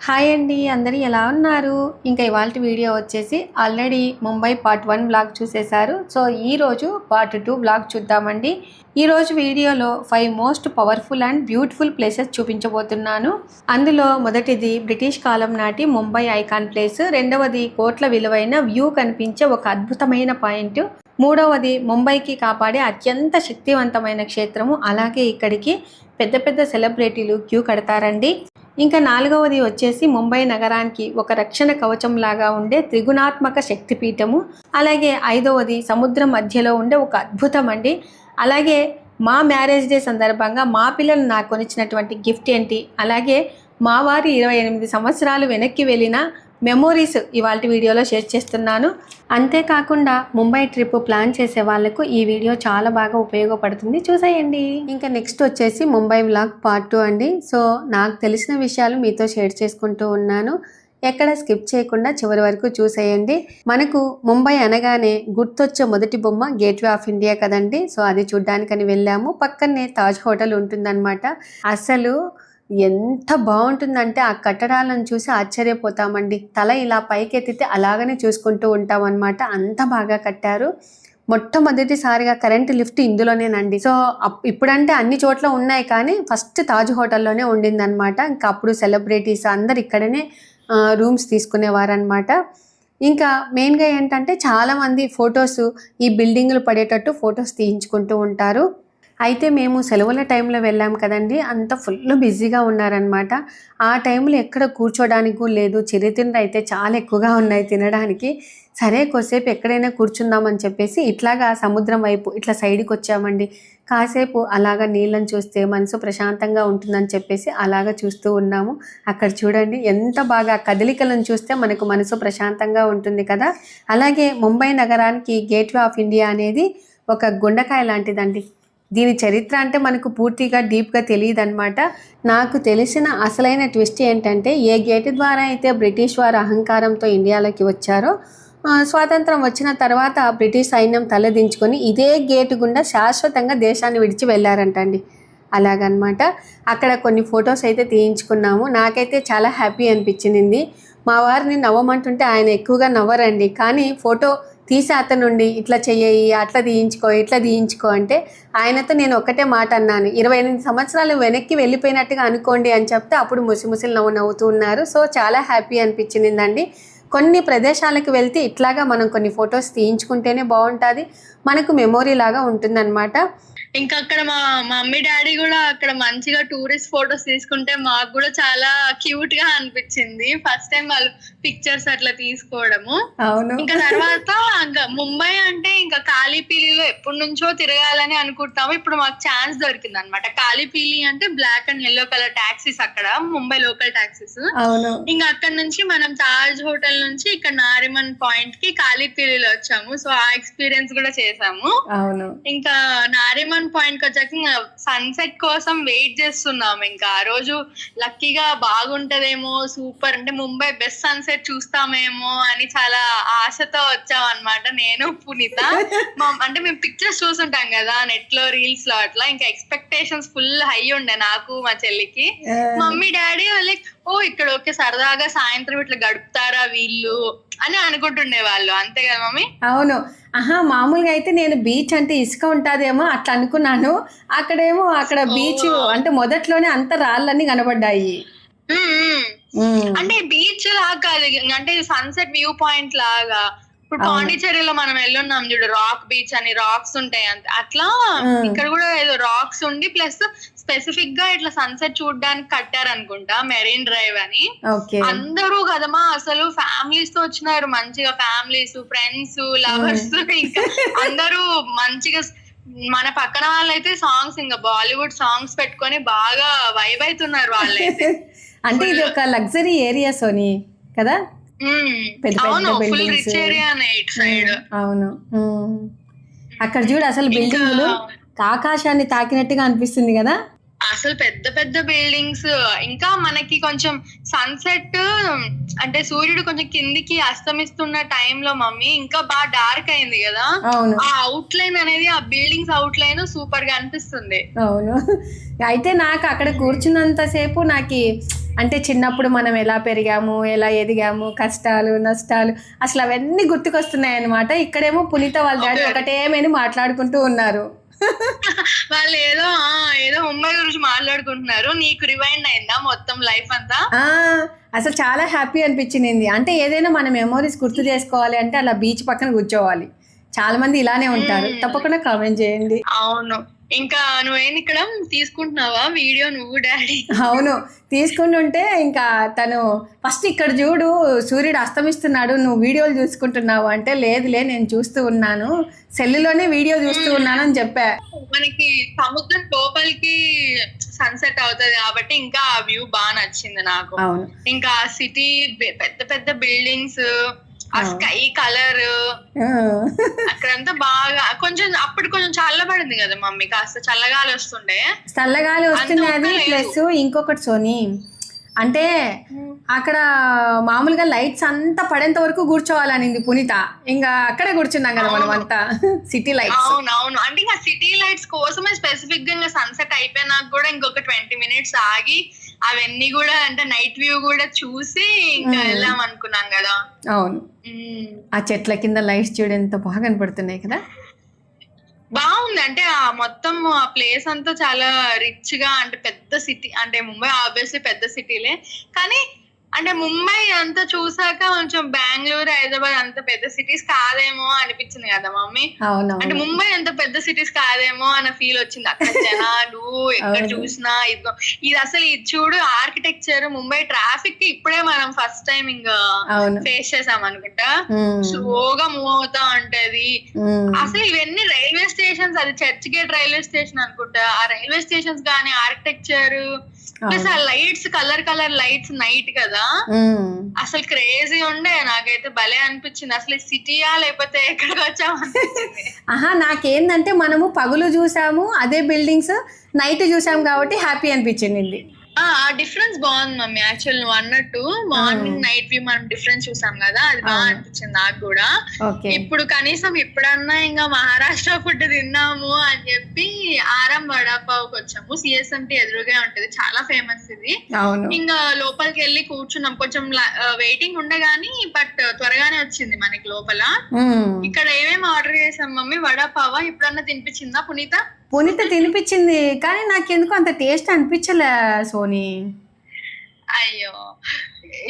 Hi అండి, అందరూ ఎలా ఉన్నారు? ఇంకా ఇవాల్టి వీడియో వచ్చేసి ఆల్రెడీ ముంబై పార్ట్ 1 బ్లాగ్ చూసేశారు. సో ఈరోజు పార్ట్ 2 బ్లాగ్ చూద్దామండి. ఈరోజు వీడియోలో 5 most powerful and beautiful places చూపించబోతున్నాను. అందులో మొదటిది బ్రిటిష్ కాలం నాటి ముంబై ఐకాన్ ప్లేస్, రెండవది కోట్ల విలువైన వ్యూ కనిపించే ఒక అద్భుతమైన పాయింట్, మూడవది ముంబైకి కాపాడే అత్యంత శక్తివంతమైన క్షేత్రము. అలాగే ఇక్కడికి పెద్ద పెద్ద సెలబ్రిటీలు క్యూ కడతారండి. ఇంకా నాలుగవది వచ్చేసి ముంబై నగరానికి ఒక రక్షణ కవచం లాగా ఉండే త్రిగుణాత్మక శక్తిపీఠము. అలాగే ఐదవది సముద్రం మధ్యలో ఉండే ఒక అద్భుతం అండి. అలాగే మా మ్యారేజ్ డే సందర్భంగా మా పిల్లలు నాకు కొనిచ్చినటువంటి గిఫ్ట్ ఏంటి, అలాగే మా వారి 28 సంవత్సరాలు వెనక్కి వెళ్ళిన మెమోరీస్ ఇవాళ వీడియోలో షేర్ చేస్తున్నాను. అంతేకాకుండా ముంబై ట్రిప్ ప్లాన్ చేసే వాళ్ళకు ఈ వీడియో చాలా బాగా ఉపయోగపడుతుంది, చూసేయండి. ఇంకా నెక్స్ట్ వచ్చేసి ముంబై వ్లాగ్ పార్ట్ 2 అండి. సో నాకు తెలిసిన విషయాలు మీతో షేర్ చేసుకుంటూ ఉన్నాను, ఎక్కడ స్కిప్ చేయకుండా చివరి వరకు చూసేయండి. మనకు ముంబై అనగానే గుర్తొచ్చే మొదటి బొమ్మ గేట్వే ఆఫ్ ఇండియా కదండి. సో అది చూడ్డానికని వెళ్ళాము. పక్కనే తాజ్ హోటల్ ఉంటుందన్నమాట. అసలు ఎంత బాగుంటుందంటే ఆ కట్టడాలను చూసి ఆశ్చర్యపోతామండి. తల ఇలా పైకెత్తితే అలాగనే చూసుకుంటూ ఉంటాం అన్నమాట, అంత బాగా కట్టారు. మొట్టమొదటిసారిగా కరెంట్ లిఫ్ట్ ఇందులోనేనండి. సో ఇప్పుడంటే అన్ని చోట్ల ఉన్నాయి, కానీ ఫస్ట్ తాజ్ హోటల్లోనే ఉండిందనమాట. ఇంకా అప్పుడు సెలబ్రిటీస్ అందరు ఇక్కడనే రూమ్స్ తీసుకునేవారనమాట. ఇంకా మెయిన్గా ఏంటంటే చాలామంది ఫొటోస్ ఈ బిల్డింగ్లు పడేటట్టు ఫొటోస్ తీయించుకుంటూ ఉంటారు. అయితే మేము సెలవుల టైంలో వెళ్ళాం కదండి, అంత ఫుల్ బిజీగా ఉన్నారనమాట. ఆ టైంలో ఎక్కడ కూర్చోడానికి లేదు, చిరుతిండ్లు అయితే చాలా ఎక్కువగా ఉన్నాయి తినడానికి. సరే కొద్దిసేపు ఎక్కడైనా కూర్చుందామని చెప్పేసి ఇట్లాగా సముద్రం వైపు ఇట్లా సైడ్కి వచ్చామండి. కాసేపు అలాగా నీళ్ళని చూస్తే మనసు ప్రశాంతంగా ఉంటుందని చెప్పేసి అలాగా చూస్తూ ఉన్నాము. అక్కడ చూడండి ఎంత బాగా కదలికలను చూస్తే మనకు మనసు ప్రశాంతంగా ఉంటుంది కదా. అలాగే ముంబై నగరానికి గేట్వే ఆఫ్ ఇండియా అనేది ఒక గుండకాయ లాంటిదండి. దీని చరిత్ర అంటే మనకు పూర్తిగా డీప్గా తెలియదు అనమాట. నాకు తెలిసిన అసలైన ట్విస్ట్ ఏంటంటే, ఏ గేటు ద్వారా అయితే బ్రిటిష్ వారు అహంకారంతో ఇండియాలోకి వచ్చారో, స్వాతంత్రం వచ్చిన తర్వాత బ్రిటిష్ సైన్యం తలదించుకొని ఇదే గేటు గుండా శాశ్వతంగా దేశాన్ని విడిచి వెళ్ళారంటండి. అలాగనమాట. అక్కడ కొన్ని ఫొటోస్ అయితే తీయించుకున్నాము. నాకైతే చాలా హ్యాపీ అనిపించింది. మా వారిని నవ్వమంటుంటే ఆయన ఎక్కువగా నవ్వరండి, కానీ ఫోటో తీసి అతనుండి ఇట్లా చెయ్యి, అట్లా తీయించుకో, ఇట్లా తీయించుకో అంటే ఆయనతో నేను ఒక్కటే మాట అన్నాను, 28 సంవత్సరాలు వెనక్కి వెళ్ళిపోయినట్టుగా అనుకోండి అని చెప్తే అప్పుడు ముసిముసిలు నవ్వుతూ ఉన్నారు. సో చాలా హ్యాపీ అనిపించిందండి. కొన్ని ప్రదేశాలకు వెళ్తే ఇట్లాగా మనం కొన్ని ఫొటోస్ తీయించుకుంటేనే బాగుంటుంది, మనకు మెమొరీ లాగా ఉంటుందన్నమాట. ఇంకా అక్కడ మా మమ్మీ డాడీ కూడా అక్కడ మంచిగా టూరిస్ట్ ఫొటోస్ తీసుకుంటే మాకు కూడా చాలా క్యూట్ గా అనిపించింది. ఫస్ట్ టైం వాళ్ళు పిక్చర్స్ అట్లా తీసుకోవడము. ఇంకా తర్వాత ఇంకా ముంబై అంటే ఇంకా కాళీపీలిలో ఎప్పటి నుంచో తిరగాలని అనుకుంటాము. ఇప్పుడు మాకు ఛాన్స్ దొరికింది అనమాట. కాళీపీలి అంటే black and yellow colour taxis, అక్కడ ముంబై లోకల్ టాక్సీస్. ఇంకా అక్కడ నుంచి మనం తాజ్ హోటల్ నుంచి ఇక్కడ నారిమన్ పాయింట్ కి కాళీపీలిలో వచ్చాము. సో ఆ ఎక్స్పీరియన్స్ కూడా చేసాము. ఇంకా నారిమన్ పాయింట్ కి వచ్చాక సన్సెట్ కోసం వెయిట్ చేస్తున్నాం. ఇంకా ఆ రోజు లక్కీగా బాగుంటదేమో, సూపర్ అంటే ముంబై బెస్ట్ సన్సెట్ చూస్తామేమో అని చాలా ఆశతో వచ్చాం అనమాట. నేను పునీత అంటే మేము పిక్చర్స్ చూసుంటాం కదా నెట్ లో, రీల్స్ లో అట్లా. ఇంకా ఎక్స్పెక్టేషన్స్ ఫుల్ హై ఉండే నాకు, మా చెల్లికి. మమ్మీ డాడీ లైక్ ఓ ఇక్కడ ఓకే సరదాగా సాయంత్రం ఇట్లా గడుపుతారా వీళ్ళు అని అనుకుంటుండే వాళ్ళు, అంతే కదా మమ్మీ? అవును. మామూలుగా అయితే నేను బీచ్ అంటే ఇసుక ఉంటుందేమో అట్లా అనుకున్నాను. అక్కడేమో అక్కడ బీచ్ అంటే మొదట్లోనే అంత రాళ్ళన్నీ కనబడ్డాయి. అంటే బీచ్ లాగా కాదు, అంటే సన్సెట్ వ్యూ పాయింట్ లాగా. ఇప్పుడు పాండిచేరిలో మనం వెళ్ళున్నాం చూడు, రాక్ బీచ్ అని, రాక్స్ ఉంటాయి అంతే. అట్లా ఇక్కడ కూడా ఏదో రాక్స్ ఉండి ప్లస్ స్పెసిఫిక్ గా ఇట్లా సన్సెట్ చూడడానికి కట్టారనుకుంటా, మెరీన్ డ్రైవ్ అని. అందరూ కదమా అసలు ఫ్యామిలీస్ తో వచ్చినారు, మంచిగా ఫ్యామిలీస్, ఫ్రెండ్స్, లవర్స్, ఇంకా అందరూ మంచిగా. మన పక్కన వాళ్ళైతే సాంగ్స్, ఇంకా బాలీవుడ్ సాంగ్స్ పెట్టుకొని బాగా వైబ్ అవుతున్నారు వాళ్ళైతే. అంటే ఇది ఒక లగ్జరీ ఏరియా సోని కదా. అవును. అక్కడ చూడు అసలు బిల్డింగ్లు ఆకాశాన్ని తాకినట్టుగా అనిపిస్తుంది కదా. అసలు పెద్ద పెద్ద బిల్డింగ్స్. ఇంకా మనకి కొంచెం సన్సెట్ అంటే సూర్యుడు కొంచెం కిందికి అస్తమిస్తున్న టైంలో మమ్మీ ఇంకా బాగా డార్క్ అయింది కదా, ఆ అవుట్ లైన్ అనేది, ఆ బిల్డింగ్స్ అవుట్ లైన్ సూపర్ గా అనిపిస్తుంది. అవును. అయితే నాకు అక్కడ కూర్చున్నంత సేపు నాకు అంటే చిన్నప్పుడు మనం ఎలా పెరిగాము, ఎలా ఎదిగాము, కష్టాలు నష్టాలు అసలు అవన్నీ గుర్తుకొస్తున్నాయి అన్నమాట. ఇక్కడేమో పునీత వాళ్ళ డాడీ ఒకటేమని మాట్లాడుకుంటూ ఉన్నారు. వాళ్ళు ఏదో ముంబై గురించి మాట్లాడుకుంటున్నారు. నీకు రివైండ్ అయిందా మొత్తం లైఫ్ అంతా? అసలు చాలా హ్యాపీ అనిపించింది. అంటే ఏదైనా మన మెమోరీస్ గుర్తు చేసుకోవాలి అంటే అలా బీచ్ పక్కన కూర్చోవాలి. చాలా మంది ఇలానే ఉంటారు. తప్పకుండా కామెంట్ చేయండి. అవును. ఇంకా నువ్వేంది ఇక్కడ తీసుకుంటున్నావా వీడియో నువ్వు డాడీ? అవును, తీసుకుంటుంటే ఇంకా తను ఫస్ట్ ఇక్కడ చూడు సూర్యుడు అస్తమిస్తున్నాడు, నువ్వు వీడియోలు చూసుకుంటున్నావు అంటే లేదులే నేను చూస్తూ ఉన్నాను, సెల్లులోనే వీడియో చూస్తూ ఉన్నాను అని చెప్పా. మనకి సముద్రం లోపలికి సన్సెట్ అవుతుంది కాబట్టి ఇంకా ఆ వ్యూ బాగా నచ్చింది నాకు. అవును, ఇంకా సిటీ పెద్ద పెద్ద బిల్డింగ్స్, ఆ స్కై కలర్ అక్కడంతా బాగా అప్పుడు కొంచెం చల్లబడింది కదా మమ్మీ, కాస్త చల్లగాలి వస్తుండే. అది ప్లస్ ఇంకొకటి సోనీ అంటే అక్కడ మామూలుగా లైట్స్ అంతా పడేంత వరకు కూర్చోవాలనింది పునీత. ఇంకా అక్కడే కూర్చున్నాం కదా మనం అంతా సిటీ లైట్స్. అవునవును, అంటే ఇంకా సిటీ లైట్స్ కోసమే స్పెసిఫిక్ గా ఇంకా సన్సెట్ అయిపోయినాక కూడా ఇంకొక 20 minutes ఆగి అవన్నీ కూడా అంటే నైట్ వ్యూ కూడా చూసి ఇంకా వెళ్దాం అనుకున్నాం కదా. అవును, ఆ చెట్ల కింద లైట్స్ చూడ ఎంత బాగా కనపడుతున్నాయి కదా. బాగుంది. అంటే ఆ మొత్తం ఆ ప్లేస్ అంతా చాలా రిచ్ గా, అంటే పెద్ద సిటీ, అంటే ముంబై ఆబ్వియస్లీ పెద్ద సిటీలే కానీ అంటే ముంబై అంతా చూసాక కొంచెం బెంగళూరు, హైదరాబాద్ అంత పెద్ద సిటీస్ కాదేమో అనిపించింది కదా మమ్మీ. అంటే ముంబై అంత పెద్ద సిటీస్ కాదేమో అన్న ఫీల్ వచ్చింది. అక్కడ జనాలు ఎక్కడ చూసినా ఇది అసలు ఇది చూడు ఆర్కిటెక్చర్, ముంబై ట్రాఫిక్ ఇప్పుడే మనం ఫస్ట్ టైం ఇంకా ఫేస్ చేసాం అనుకుంటా. స్లోగా మూవ్ అవుతా ఉంటది. అసలు ఇవన్నీ రైల్వే స్టేషన్స్, అది చర్చ్ గేట్ రైల్వే స్టేషన్ అనుకుంటా. ఆ రైల్వే స్టేషన్స్ గానీ ఆర్కిటెక్చర్ ప్లస్ ఆ లైట్స్, కలర్ లైట్స్ నైట్ కదా, అసలు క్రేజీ ఉండే. నాకైతే భలే అనిపించింది. అసలు సిటీయా లేకపోతే ఎక్కడికి వచ్చామనిపించింది. నాకేందంటే మనము పగులు చూసాము అదే బిల్డింగ్స్, నైట్ చూసాము కాబట్టి హ్యాపీ అనిపించింది. ఆ డిఫరెన్స్ బాగుంది మమ్మీ. యాక్చువల్ నువ్వు అన్నట్టు మార్నింగ్ నైట్ వ్యూ మనం డిఫరెన్స్ చూసాం కదా, అది బాగా అనిపించింది నాకు కూడా. ఇప్పుడు కనీసం ఎప్పుడన్నా ఇంకా మహారాష్ట్ర ఫుడ్ తిన్నాము అని చెప్పి ఆరం వడాపావుకి వచ్చాము. సిఎస్ఎంటీ ఎదురుగా ఉంటది, చాలా ఫేమస్ ఇది. ఇంకా లోపలికి వెళ్ళి కూర్చున్నాం. కొంచెం వెయిటింగ్ ఉండే గానీ బట్ త్వరగానే వచ్చింది మనకి లోపల. ఇక్కడ ఏమేమి ఆర్డర్ చేసాం మమ్మీ? వడాపావా ఎప్పుడన్నా తినిపించిందా పునీత తినిపించింది కానీ నాకెందుకు అంత టేస్ట్ అనిపించలే సోనీ. అయ్యో,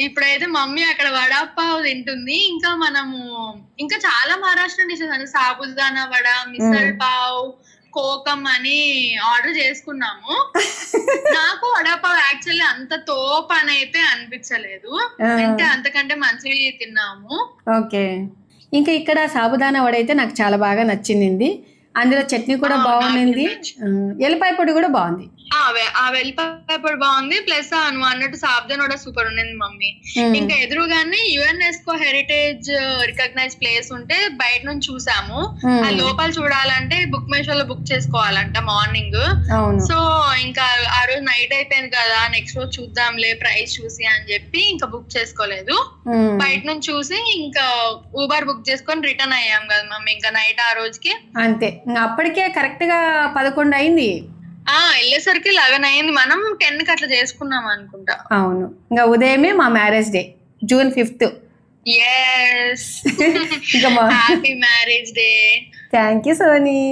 ఇప్పుడైతే మమ్మీ అక్కడ వడాపావ్ తింటుంది. ఇంకా మనము ఇంకా చాలా మహారాష్ట్ర డిషెస్ అంటే సాబుదానా వడ, మిసల్ పావ్, కోకం అని ఆర్డర్ చేసుకున్నాము. నాకు వడాపావ్ యాక్చువల్లీ అంత తోపు అని అయితే అనిపించలేదు, అంటే అంతకంటే మంచిగా తిన్నాము. ఓకే, ఇంకా ఇక్కడ సాబుదానా వడ అయితే నాకు చాలా బాగా నచ్చింది. అందులో చట్నీ కూడా బాగుంది, ఎల్లిపాయ పొడి కూడా బాగుంది. ఆ వెల్లిపాయ పొడి బాగుంది, ప్లస్ నువ్వు అన్నట్టు సాబుదానా కూడా సూపర్ ఉండింది మమ్మీ. ఇంకా ఎదురుగానే యునెస్కో హెరిటేజ్ రికగ్నైజ్ ప్లేస్ ఉంటే బయట నుంచి చూసాము. ఆ లోపల చూడాలంటే బుక్ మై షోలో బుక్ చేసుకోవాలంట మార్నింగ్. సో ఇంకా ఆ రోజు నైట్ అయిపోయింది కదా, నెక్స్ట్ రోజు చూద్దాంలే ప్రైస్ చూసి అని చెప్పి ఇంకా బుక్ చేసుకోలేదు. బయట నుంచి చూసి ఇంకా ఊబర్ బుక్ చేసుకొని రిటర్న్ అయ్యాం కదా మమ్మీ ఇంకా నైట్ ఆ రోజుకి. అంతే, అప్పటికే కరెక్ట్ గా 11 అయింది. వెళ్ళేసరికి 11 అయింది. మనం 10కి అట్లా చేసుకున్నాం అనుకుంటా. అవును, ఇంకా ఉదయమే మా marriage day, June 5th. Happy marriage day. Thank you Soni.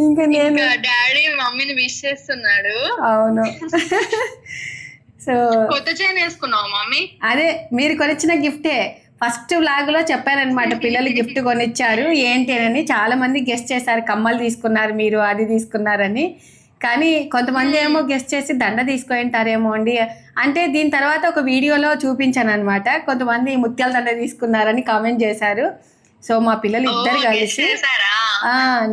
ఇంకా నేను డాడీ మమ్మీని విష్ చేస్తున్నాడు. అవును. సో కొత్త చైన్ వేసుకున్నావు మమ్మీ? అదే మీరు కొనిచ్చిన గిఫ్టే. ఫస్ట్ వ్లాగ్ లో చెప్పానమాట, పిల్లలు గిఫ్ట్ కొనిచ్చారు ఏంటి అని. చాలా మంది గెస్ట్ చేశారు, కమ్మలు తీసుకున్నారు మీరు, అది తీసుకున్నారని. కానీ కొంతమంది ఏమో గెస్ట్ చేసి దండ తీసుకుంటారేమో అండి అంటే దీని తర్వాత ఒక వీడియోలో చూపించాను అనమాట. కొంతమంది ముత్యాల దండ తీసుకున్నారని కామెంట్ చేశారు. సో మా పిల్లలు ఇద్దరు కలిసి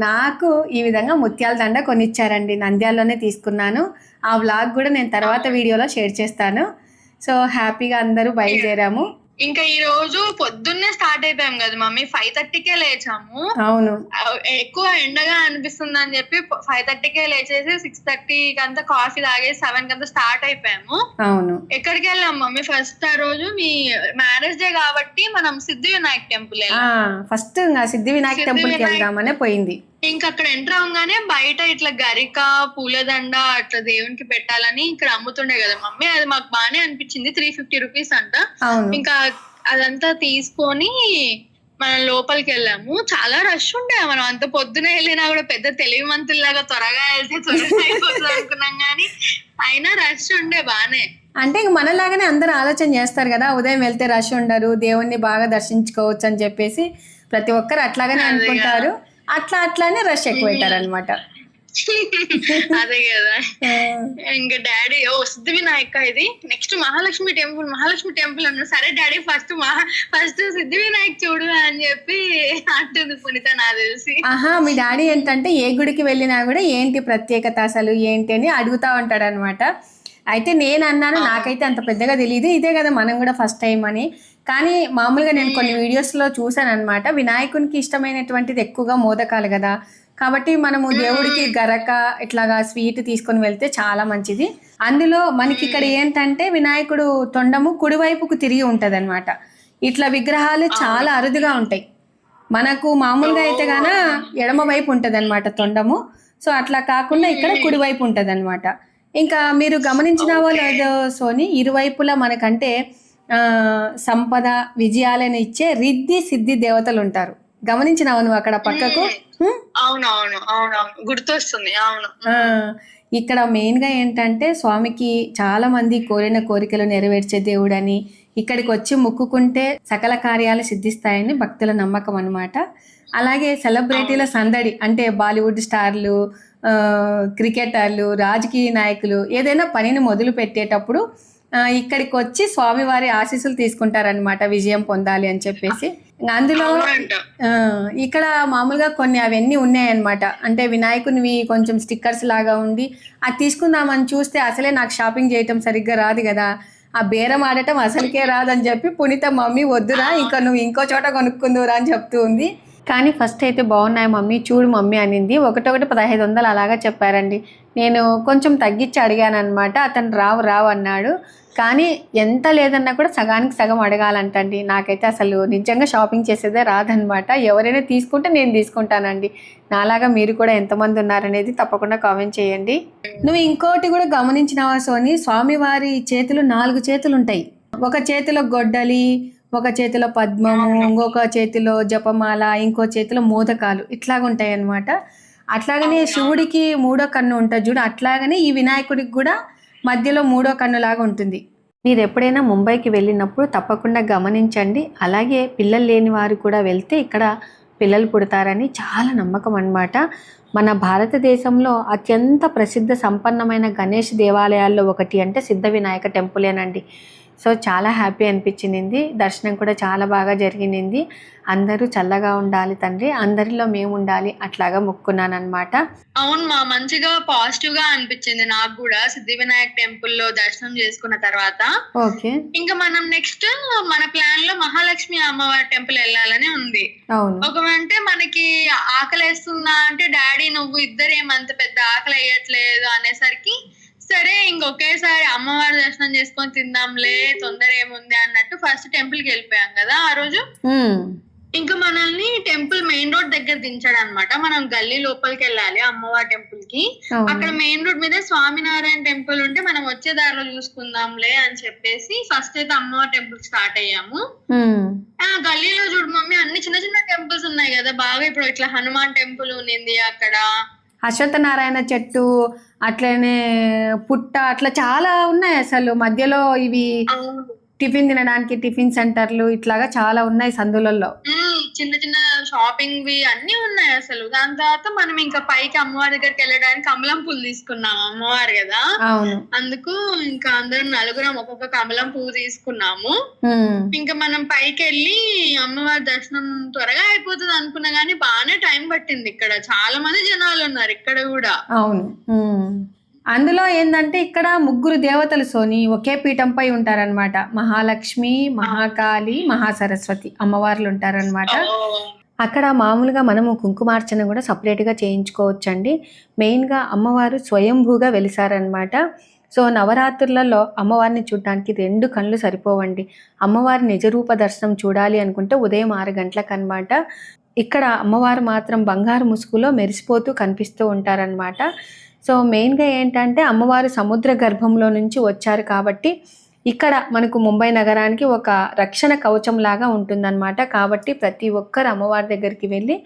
నాకు ఈ విధంగా ముత్యాల దండ కొనిచ్చారండి. నంద్యాలలోనే తీసుకున్నాను. ఆ వ్లాగ్ కూడా నేను తర్వాత వీడియోలో షేర్ చేస్తాను. సో హ్యాపీగా అందరూ బయలుదేరాము. ఇంకా ఈ రోజు పొద్దున్నే స్టార్ట్ అయిపోయాం కదా మమ్మీ, 5:30కే లేచాము. అవును, ఎక్కువ ఎండగా అనిపిస్తుంది అని చెప్పి 5:30కే లేచేసి 6:30 కంతా కాఫీ తాగేసి 7 కంతా స్టార్ట్ అయిపోయాము. అవును, ఎక్కడికి వెళ్ళాం మమ్మీ ఫస్ట్? ఆ రోజు మీ మ్యారేజ్ డే కాబట్టి మనం సిద్ధి వినాయక్ టెంపుల్ ఫస్ట్ సిద్ధి వినాయక్ టెంపుల్ కి వెళ్దామనే పోయింది. ఇంకా అక్కడ ఎంటర్ అవగానే బయట ఇట్లా గరిక పూలదండ అట్లా దేవునికి పెట్టాలని ఇక్కడ అమ్ముతుండే కదా మమ్మీ, అది మాకు బానే అనిపించింది. 350 రూపీస్ అంట. ఇంకా అదంతా తీసుకొని మనం లోపలికి వెళ్ళాము. చాలా రష్ ఉండే, మనం అంత పొద్దున వెళ్ళినా కూడా పెద్ద తెలివిమంతుల్లాగా త్వరగా వెళ్తే త్వరగా అయిపోతుంది అనుకున్నాం కానీ అయినా రష్ ఉండే బానే. అంటే ఇంక మనలాగానే అందరూ ఆలోచన చేస్తారు కదా, ఉదయం వెళ్తే రష్ ఉండరు, దేవుణ్ణి బాగా దర్శించుకోవచ్చు అని చెప్పేసి ప్రతి ఒక్కరు అట్లాగానే అనుకుంటారు. అట్లానే రష్ ఎక్కువ అవుతారు అనమాట. అదే కదా. ఇంకా డాడీ సిద్ధి వినాయక ఇది నెక్స్ట్ మహాలక్ష్మి టెంపుల్ అన్నా. సరే డాడీ ఫస్ట్ సిద్ధి వినాయక్ చూడు అని చెప్పి అంటుంది పునీత నాకు తెలిసి. మీ డాడీ ఏంటంటే ఏ గుడికి వెళ్ళినా కూడా ఏంటి ప్రత్యేకత అసలు ఏంటి అని అడుగుతా ఉంటాడు అనమాట. అయితే నేను అన్నాను నాకైతే అంత పెద్దగా తెలియదు, ఇదే కదా మనం కూడా ఫస్ట్ టైం అని. కానీ మామూలుగా నేను కొన్ని వీడియోస్లో చూసాను అనమాట. వినాయకునికి ఇష్టమైనటువంటిది ఎక్కువగా మోదకాలు కదా, కాబట్టి మనము దేవుడికి గరక ఇట్లాగా స్వీట్ తీసుకొని వెళ్తే చాలా మంచిది. అందులో మనకి ఇక్కడ ఏంటంటే వినాయకుడు తొండము కుడివైపుకు తిరిగి ఉంటుంది అనమాట. ఇట్లా విగ్రహాలు చాలా అరుదుగా ఉంటాయి. మనకు మామూలుగా అయితే గాన ఎడమ వైపు ఉంటుంది అనమాట తొండము. సో అట్లా కాకుండా ఇక్కడ కుడివైపు ఉంటుంది అనమాట. ఇంకా మీరు గమనించిన వాళ్ళు సోని ఇరువైపులా మనకంటే సంపద విజయాలను ఇచ్చే రిద్ధి సిద్ధి దేవతలు ఉంటారు. గమనించినావు నువ్వు అక్కడ పక్కకు? అవునవును గుర్తొస్తుంది. అవును. ఇక్కడ మెయిన్ గా ఏంటంటే స్వామికి చాలా మంది కోరిన కోరికలు నెరవేర్చే దేవుడని, ఇక్కడికి వచ్చి మొక్కుకుంటే సకల కార్యాలు సిద్ధిస్తాయని భక్తుల నమ్మకం అనమాట. అలాగే సెలబ్రిటీల సందడి అంటే బాలీవుడ్ స్టార్లు, క్రికెటర్లు, రాజకీయ నాయకులు ఏదైనా పనిని మొదలు పెట్టేటప్పుడు ఇక్కడికి వచ్చి స్వామివారి ఆశీస్సులు తీసుకుంటారనమాట, విజయం పొందాలి అని చెప్పేసి. అందులో ఇక్కడ మామూలుగా కొన్ని అవన్నీ ఉన్నాయన్నమాట. అంటే వినాయకునివి కొంచెం స్టిక్కర్స్ లాగా ఉండి అది తీసుకుందామని చూస్తే అసలే నాకు షాపింగ్ చేయటం సరిగ్గా రాదు కదా, ఆ బేరం ఆడటం అసలుకే రాదని చెప్పి పునీత మమ్మీ వద్దురా ఇంకా నువ్వు ఇంకో చోట కొనుక్కుందురా అని చెప్తూ ఉంది. కానీ ఫస్ట్ అయితే బాగున్నాయి మమ్మీ చూడు మమ్మీ అనింది. ఒకటొకటి 1500 అలాగా చెప్పారండి. నేను కొంచెం తగ్గించి అడిగాను అనమాట. అతను రావు అన్నాడు. కానీ ఎంత లేదన్నా కూడా సగానికి సగం అడగాలంటండి. నాకైతే అసలు నిజంగా షాపింగ్ చేసేదే రాదనమాట. ఎవరైనా తీసుకుంటే నేను తీసుకుంటానండి. నాలాగా మీరు కూడా ఎంతమంది ఉన్నారనేది తప్పకుండా కామెంట్ చేయండి. నువ్వు ఇంకోటి కూడా గమనించినావా సోని, స్వామివారి చేతులు 4 చేతులు ఉంటాయి. ఒక చేతిలో గొడ్డలి, ఒక చేతిలో పద్మము, ఇంకొక చేతిలో జపమాల, ఇంకో చేతిలో మోదకాలు ఇట్లాగుంటాయి అన్నమాట. అట్లాగనే శివుడికి 3వ కన్ను ఉంటుంది చూడు, అట్లాగనే ఈ వినాయకుడికి కూడా మధ్యలో 3వ కన్ను లాగా ఉంటుంది. మీరు ఎప్పుడైనా ముంబైకి వెళ్ళినప్పుడు తప్పకుండా గమనించండి. అలాగే పిల్లలు లేని వారు కూడా వెళ్తే ఇక్కడ పిల్లలు పుడతారని చాలా నమ్మకం అన్నమాట. మన భారతదేశంలో అత్యంత ప్రసిద్ధ సంపన్నమైన గణేష్ దేవాలయాల్లో ఒకటి అంటే సిద్ధ వినాయక టెంపులేనండి. సో చాలా హ్యాపీ అనిపించింది. దర్శనం కూడా చాలా బాగా జరిగింది. అందరూ చల్లగా ఉండాలి తండ్రి, అందరిలో మేము ఉండాలి అట్లాగా మొక్కున్నాను అనమాట. అవును మా మంచిగా పాజిటివ్ గా అనిపించింది నాకు కూడా సిద్ధి వినాయక్ టెంపుల్ లో దర్శనం చేసుకున్న తర్వాత. ఓకే, ఇంకా మనం నెక్స్ట్ మన ప్లాన్ లో మహాలక్ష్మి అమ్మవారి టెంపుల్ వెళ్ళాలని ఉంది. ఒకవంటే మనకి ఆకలి వేస్తుందా అంటే డాడీ నువ్వు ఇద్దరేమంత పెద్ద ఆకలి వేయట్లేదు అనేసరికి సరే ఇంకొకేసారి అమ్మవారి దర్శనం చేసుకొని తిందాంలే తొందర ఏముంది అన్నట్టు ఫస్ట్ టెంపుల్ కి వెళ్ళిపోయాం కదా ఆ రోజు. ఇంకా మనల్ని టెంపుల్ మెయిన్ రోడ్ దగ్గర దించాడు అనమాట. మనం గల్లీ లోపలికి వెళ్ళాలి అమ్మవారి టెంపుల్ కి. అక్కడ మెయిన్ రోడ్ మీద స్వామినారాయణ టెంపుల్ ఉంటే మనం వచ్చే దారిలో చూసుకుందాంలే అని చెప్పేసి ఫస్ట్ అయితే అమ్మవారి టెంపుల్ స్టార్ట్ అయ్యాము. గల్లీలో చూడు మమ్మీ అన్ని చిన్న చిన్న టెంపుల్స్ ఉన్నాయి కదా బాగా. ఇప్పుడు ఇట్లా హనుమాన్ టెంపుల్ ఉంది, అక్కడ అశ్వత్థనారాయణ చెట్టు, అట్లనే పుట్ట, అట్లా చాలా ఉన్నాయి అసలు. మధ్యలో ఇవి టిఫిన్ తినడానికి టిఫిన్ సెంటర్లు ఇట్లాగా చాలా ఉన్నాయి సందులలో. చిన్న చిన్న షాపింగ్ వి అన్ని ఉన్నాయి అసలు. దాని తర్వాత మనం ఇంకా పైకి అమ్మవారి దగ్గరికి వెళ్ళడానికి కమలం పూలు తీసుకున్నాము, అమ్మవారు కదా అందుకు ఇంకా అందరం నలుగురం ఒక్కొక్క కమలం పువ్వు తీసుకున్నాము. ఇంకా మనం పైకి వెళ్ళి అమ్మవారి దర్శనం త్వరగా అయిపోతుంది అనుకున్నా గానీ బాగానే టైం పట్టింది. ఇక్కడ చాలా మంది జనాలు ఉన్నారు ఇక్కడ కూడా. అవును, అందులో ఏంటంటే ఇక్కడ 3 దేవతలు సోని ఒకే పీఠంపై ఉంటారనమాట. మహాలక్ష్మి, మహాకాళి, మహాసరస్వతి అమ్మవార్లు ఉంటారనమాట. అక్కడ మామూలుగా మనము కుంకుమార్చన కూడా సపరేట్గా చేయించుకోవచ్చండి. మెయిన్గా అమ్మవారు స్వయంభూగా వెలిసారనమాట. సో నవరాత్రులలో అమ్మవారిని చూడడానికి 2 కళ్ళు సరిపోవండి. అమ్మవారి నిజరూప దర్శనం చూడాలి అనుకుంటే ఉదయం 6 గంటలకు అనమాట. ఇక్కడ అమ్మవారు మాత్రం బంగారు ముసుగులో మెరిసిపోతూ కనిపిస్తూ ఉంటారనమాట. సో మెయిన్గా ఏంటంటే అమ్మవారు సముద్ర గర్భంలో నుంచి వచ్చారు కాబట్టి ఇక్కడ మనకు ముంబై నగరానికి ఒక రక్షణ కవచం లాగా ఉంటుందన్నమాట. కాబట్టి ప్రతి ఒక్కరు అమ్మవారి దగ్గరికి వెళ్ళి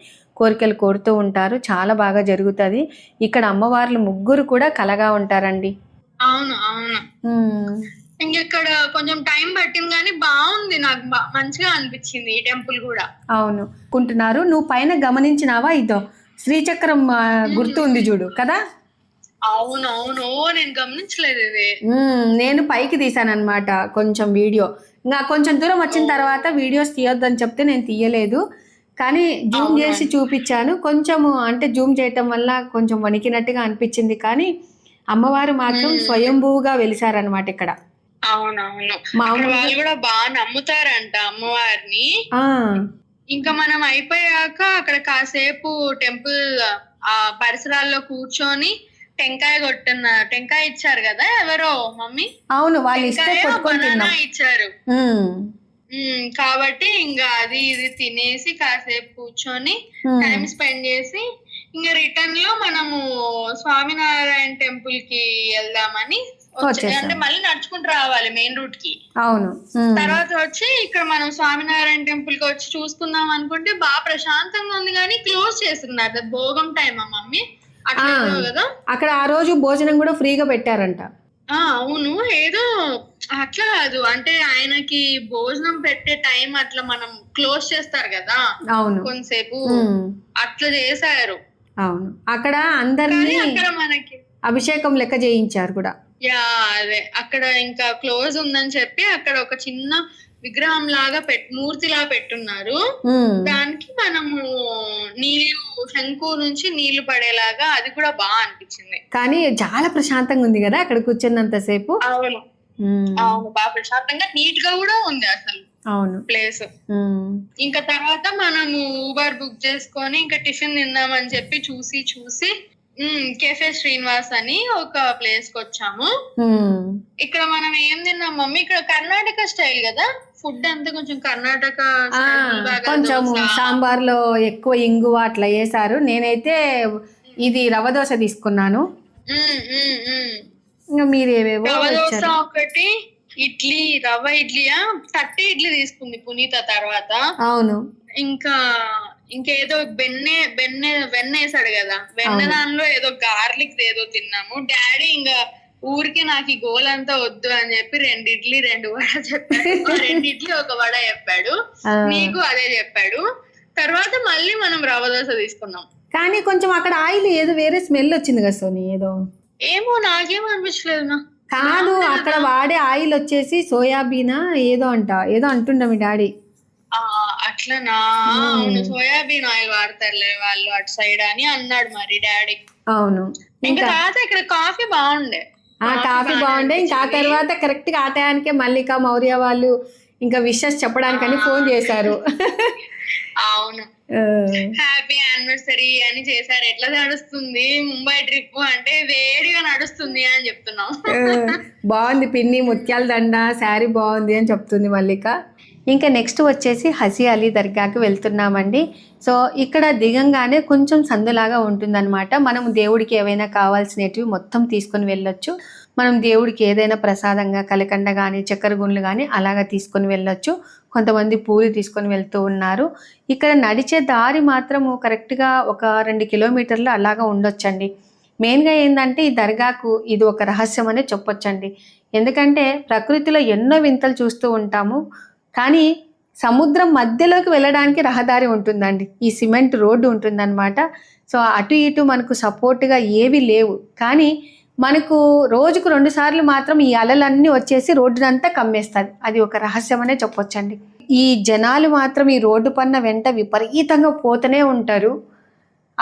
కోరికలు కోరుతూ ఉంటారు. చాలా బాగా జరుగుతుంది. ఇక్కడ అమ్మవార్లు ముగ్గురు కూడా కలగా ఉంటారండి. అవును అవును. ఇంకెక్కడ కొంచెం టైం పట్టింది కానీ బాగుంది, నాకు మంచిగా అనిపించింది ఈ టెంపుల్ కూడా. అవును కుంటున్నారు. నువ్వు పైన గమనించినావా, ఇదో శ్రీచక్రం గుర్తు ఉంది చూడు కదా. అవునవును, నేను గమనించలేదు ఇది. నేను పైకి తీసాను అనమాట కొంచెం వీడియో. ఇంకా కొంచెం దూరం వచ్చిన తర్వాత వీడియోస్ తీయొద్దని చెప్తే నేను తీయలేదు, కానీ జూమ్ చేసి చూపించాను. కొంచెము అంటే జూమ్ చేయటం వల్ల కొంచెం వణికినట్టుగా అనిపించింది, కానీ అమ్మవారు మాత్రం స్వయంభూగా వెలిసారనమాట ఇక్కడ. అవునవును, వాళ్ళు కూడా బాగా నమ్ముతారంట అమ్మవారిని. ఇంకా మనం అయిపోయాక అక్కడ కాసేపు టెంపుల్ ఆ పరిసరాల్లో కూర్చొని టెంకాయ ఇచ్చారు కదా ఎవరో మమ్మీ. అవును, వాళ్ళు ఇచ్చారు కాబట్టి ఇంకా అది ఇది తినేసి కాసేపు కూర్చొని టైం స్పెండ్ చేసి ఇంకా రిటర్న్ లో మనము స్వామినారాయణ టెంపుల్ కి వెళ్దామని అంటే మళ్ళీ నడుచుకుంటూ రావాలి మెయిన్ రూట్ కి. అవును, తర్వాత వచ్చి ఇక్కడ మనం స్వామినారాయణ టెంపుల్ కి వచ్చి చూసుకుందాం అనుకుంటే బాగా ప్రశాంతంగా ఉంది, కానీ క్లోజ్ చేస్తున్నారు భోగం టైం మమ్మీ కదా. అక్కడ ఆ రోజు భోజనం కూడా ఫ్రీగా పెట్టారంట. అవును, ఏదో అట్లా కాదు అంటే ఆయనకి భోజనం పెట్టే టైం అట్లా మనం క్లోజ్ చేస్తారు కదా. అవును, కొంతసేపు అట్లా చేశారు. అవును, అక్కడ అందరినీ అక్కడ మనకి అభిషేకం లెక్క చేయించారు కూడా. అదే అక్కడ ఇంకా క్లోజ్ ఉందని చెప్పి అక్కడ ఒక చిన్న విగ్రహం లాగా మూర్తిలా పెట్టున్నారు. దానికి మనము నీళ్లు శంకు నుంచి నీళ్లు పడేలాగా అది కూడా బాగా అనిపించింది. కానీ చాలా ప్రశాంతంగా ఉంది కదా అక్కడ కూర్చున్నంత సేపు. అవును అవును, బాగా ప్రశాంతంగా నీట్ గా కూడా ఉంది అసలు. అవును ప్లేస్. ఇంకా తర్వాత మనము ఊబర్ బుక్ చేసుకొని ఇంకా టిఫిన్ తిందామని చెప్పి చూసి కెఫే శ్రీనివాస్ అని ఒక ప్లేస్ కి వచ్చాము. ఇక్కడ మనం ఏం తిన్నాం మమ్మీ, ఇక్కడ కర్ణాటక స్టైల్ కదా ఫుడ్ అంతా, కొంచెం కర్ణాటక కొంచెం సాంబార్ లో ఎక్కువ ఇంగువ అట్లా వేసారు. నేనైతే ఇది రవ్వ దోశ తీసుకున్నాను. ఇంకా మీరేవేవో రవ్వ దోశ ఒకటి, ఇడ్లీ రవ్వ ఇడ్లీయా 30 ఇడ్లీ తీసుకుంది పునీత. తర్వాత అవును ఇంకేదో వెన్న వేసాడు కదా, వెన్న దానిలో ఏదో గార్లిక్ ఏదో తిన్నాము. డాడీ ఇంకా ఊరికి నాకు ఈ గోల్ అంతా వద్దు అని చెప్పి 2 ఇడ్లీ 2 వడ చెప్పాడు. 2 ఇడ్లీ 1 వడ చెప్పాడు, నీకు అదే చెప్పాడు. తర్వాత మళ్ళీ మనం రవ్వ దోశ తీసుకున్నాం. కానీ కొంచెం అక్కడ ఆయిల్ ఏదో వేరే స్మెల్ వచ్చింది కదా సోని, ఏదో ఏమో నాకేమో అనిపించలేదు. కాదు, అక్కడ వాడే ఆయిల్ వచ్చేసి సోయాబీనా ఏదో అంటుండ మీ డాడీ. అట్లనా? అవును, సోయాబీన్ ఆయిల్ వాడతారులే వాళ్ళు అటు సైడ్ అని అన్నాడు మరి డాడీ. అవును, ఇంకా తర్వాత ఇక్కడ కాఫీ బాగుండే. ఇంకా ఆ తర్వాత కరెక్ట్ గా ఆ టయానికే మల్లిక మౌర్య వాళ్ళు ఇంకా విషెస్ చెప్పడానికని ఫోన్ చేశారు. అవును, హ్యాపీ యానివర్సరీ అని చేశారు. ఎట్లా నడుస్తుంది ముంబై ట్రిప్ అంటే? వేడిగా నడుస్తుంది అని చెప్తున్నాం. బాగుంది పిన్ని, ముత్యాల దండ శారీ బాగుంది అని చెప్తుంది మల్లిక. ఇంకా నెక్స్ట్ వచ్చేసి హసీ అలీ దర్గాకి వెళ్తున్నామండి. సో ఇక్కడ దిగంగానే కొంచెం సందులాగా ఉంటుందన్నమాట. మనం దేవుడికి ఏవైనా కావాల్సినవి మొత్తం తీసుకొని వెళ్ళొచ్చు. మనం దేవుడికి ఏదైనా ప్రసాదంగా కలకండ కానీ చక్కెర గుండ్లు కానీ అలాగా తీసుకొని వెళ్ళొచ్చు. కొంతమంది పూలు తీసుకొని వెళ్తూ ఉన్నారు. ఇక్కడ నడిచే దారి మాత్రము కరెక్ట్గా ఒక 2 కిలోమీటర్లు అలాగా ఉండొచ్చండి. మెయిన్గా ఏంటంటే ఈ దర్గాకు ఇది ఒక రహస్యం అనే చెప్పొచ్చండి. ఎందుకంటే ప్రకృతిలో ఎన్నో వింతలు చూస్తూ ఉంటాము, కానీ సముద్రం మధ్యలోకి వెళ్ళడానికి రహదారి ఉంటుందండి. ఈ సిమెంట్ రోడ్డు ఉంటుందన్నమాట. సో అటు ఇటు మనకు సపోర్ట్గా ఏవి లేవు, కానీ మనకు రోజుకు 2 సార్లు మాత్రం ఈ అలలన్నీ వచ్చేసి రోడ్డునంతా కమ్మేస్తుంది. అది ఒక రహస్యం అనే చెప్పొచ్చండి. ఈ జనాలు మాత్రం ఈ రోడ్డు పన్న వెంట విపరీతంగా పోతూనే ఉంటారు.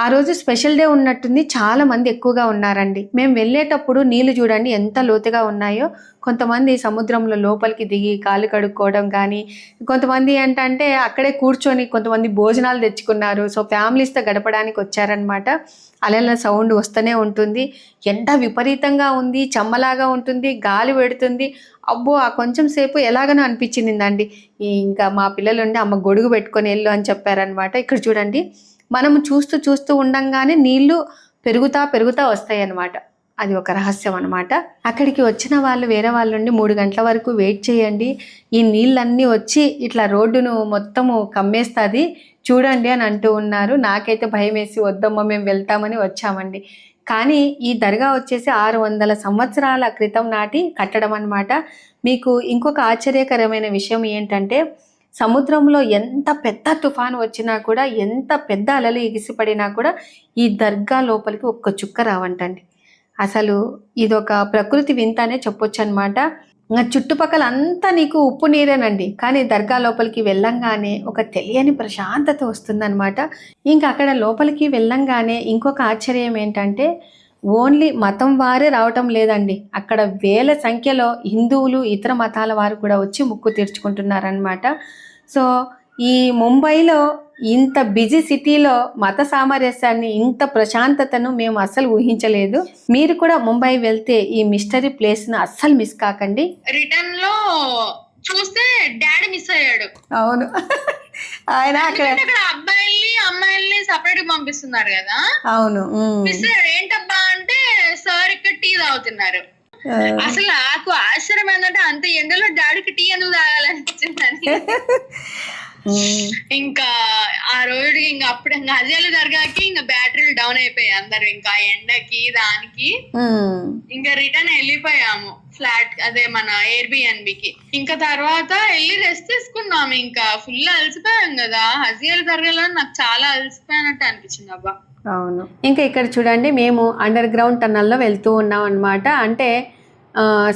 ఆ రోజు స్పెషల్ డే ఉన్నట్టుంది, చాలా మంది ఎక్కువగా ఉన్నారండి. మేము వెళ్ళేటప్పుడు నీళ్లు చూడండి ఎంత లోతుగా ఉన్నాయో. కొంతమంది సముద్రంలో లోపలికి దిగి కాళ్ళు కడుక్కోవడం కానీ, కొంతమంది ఏంటంటే అక్కడే కూర్చొని కొంతమంది భోజనాలు తెచ్చుకున్నారు. సో ఫ్యామిలీస్తో గడపడానికి వచ్చారనమాట. అలల సౌండ్ వస్తూనే ఉంటుంది, ఎండ విపరీతంగా ఉంది, చెమ్మలాగా ఉంటుంది, గాలి పెడుతుంది. అబ్బో ఆ కొంచెం సేపు ఎలాగనో అనిపించిందండి. ఇంకా మా పిల్లలు ఉండి అమ్మ గొడుగు పెట్టుకొని వెళ్ళు అని చెప్పారనమాట. ఇక్కడ చూడండి, మనం చూస్తూ ఉండంగానే నీళ్లు పెరుగుతా వస్తాయి అన్నమాట. అది ఒక రహస్యం అనమాట. అక్కడికి వచ్చిన వాళ్ళు వేరే వాళ్ళ నుండి 3 గంటల వరకు వెయిట్ చేయండి, ఈ నీళ్ళన్నీ వచ్చి ఇట్లా రోడ్డును మొత్తము కమ్మేస్తుంది చూడండి అని అంటూ ఉన్నారు. నాకైతే భయం వేసి వద్దమ్మ మేము వెళ్తామని వచ్చామండి. కానీ ఈ దర్గా వచ్చేసి 600 సంవత్సరాల క్రితం నాటి కట్టడం అనమాట. మీకు ఇంకొక ఆశ్చర్యకరమైన విషయం ఏంటంటే, సముద్రంలో ఎంత పెద్ద తుఫాను వచ్చినా కూడా, ఎంత పెద్ద అలలు ఎగిసిపడినా కూడా ఈ దర్గా లోపలికి ఒక్క చుక్క రావంటండి. అసలు ఇదొక ప్రకృతి వింత అనే చెప్పొచ్చు అనమాట. ఇంకా చుట్టుపక్కల అంతా నీకు ఉప్పు నీరేనండి, కానీ దర్గా లోపలికి వెళ్ళంగానే ఒక తెలియని ప్రశాంతత వస్తుందన్నమాట. ఇంకా అక్కడ లోపలికి వెళ్ళంగానే ఇంకొక ఆశ్చర్యం ఏంటంటే, ఓన్లీ మతం వారే రావటం లేదండి, అక్కడ వేల సంఖ్యలో హిందువులు ఇతర మతాల వారు కూడా వచ్చి ముక్కు తీర్చుకుంటున్నారనమాట. సో ఈ ముంబైలో ఇంత బిజీ సిటీలో మత సామరస్యాన్ని, ఇంత ప్రశాంతతను మేము అస్సలు ఊహించలేదు. మీరు కూడా ముంబై వెళ్తే ఈ మిస్టరీ ప్లేస్ను అస్సలు మిస్ కాకండి. రిటర్న్ లో చూస్తే డాడీ మిస్ అయ్యాడు. అవును, ఆయన అక్కడ అబ్బాయిల్ని అమ్మాయిల్ని సపరేట్ పంపిస్తున్నారు కదా. అవును, మిస్ అయ్యాడు. ఏంటబ్బా అంటే సార్ ఇక్కడ టీ తాగుతున్నారు. అసలు నాకు ఆశ్చర్యం ఏంటంటే అంత ఎండలో డాడీకి టీ ఎందుకు తాగాలనిపించిందని. ఇంకా ఆ రోజు ఇంకా అప్పుడు హజీల దర్గాకి ఇంకా బ్యాటరీలు డౌన్ అయిపోయాయి అందరు, ఇంకా ఎండకి దానికి ఇంకా రిటర్న్ వెళ్ళిపోయాము ఫ్లాట్, అదే మన ఎయిర్బిఎన్బికి. ఇంకా తర్వాత వెళ్ళి రెస్ట్ తీసుకున్నాము. ఇంకా ఫుల్ అలసిపోయాం కదా హజీల దర్గాలో, నాకు చాలా అలసిపోయినట్టు అనిపించింది అబ్బా. అవును, ఇంకా ఇక్కడ చూడండి, మేము అండర్ గ్రౌండ్ టన్నల్లో వెళ్తూ ఉన్నాం అనమాట. అంటే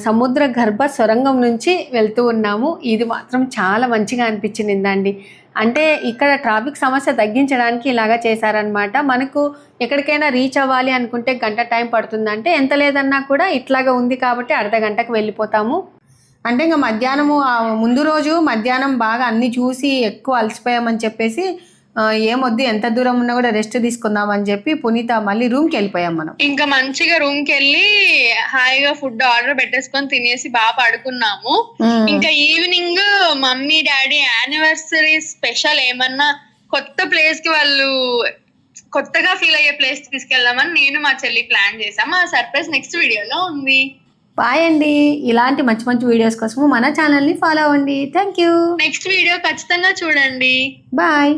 సముద్ర గర్భ సొరంగం నుంచి వెళ్తూ ఉన్నాము. ఇది మాత్రం చాలా మంచిగా అనిపించిందండి. అంటే ఇక్కడ ట్రాఫిక్ సమస్య తగ్గించడానికి ఇలాగా చేశారనమాట. మనకు ఎక్కడికైనా రీచ్ అవ్వాలి అనుకుంటే గంట టైం పడుతుందంటే, ఎంత లేదన్నా కూడా ఇట్లాగా ఉంది కాబట్టి అర్ధ గంటకు వెళ్ళిపోతాము. అంటే ఇంకా మధ్యాహ్నము ముందు రోజు మధ్యాహ్నం బాగా అన్నీ చూసి ఎక్కువ అలసిపోయామని చెప్పేసి ఏమొద్దు ఎంత దూరం ఉన్నా కూడా రెస్ట్ తీసుకుందాం అని చెప్పి పునీత మళ్ళీ రూమ్కి వెళ్ళిపోయాం. మనం ఇంకా మంచిగా రూమ్కి వెళ్ళి హాయిగా ఫుడ్ ఆర్డర్ పెట్టేసుకొని తినేసి బాగా పడుకున్నాము. ఇంకా evening mummy daddy anniversary special ఏమన్నా కొత్త ప్లేస్ కి వాళ్ళు కొత్తగా ఫీల్ అయ్యే ప్లేస్ తీసుకెళ్దామని నేను మా చెల్లి ప్లాన్ చేసాము. ఆ సర్ప్రైజ్ నెక్స్ట్ వీడియోలో ఉంది. బాయ్ అండి. ఇలాంటి మంచి మంచి వీడియోస్ కోసం మన ఛానల్ని ఫాలో అవ్వండి. Thank you. నెక్స్ట్ వీడియో ఖచ్చితంగా చూడండి. బాయ్.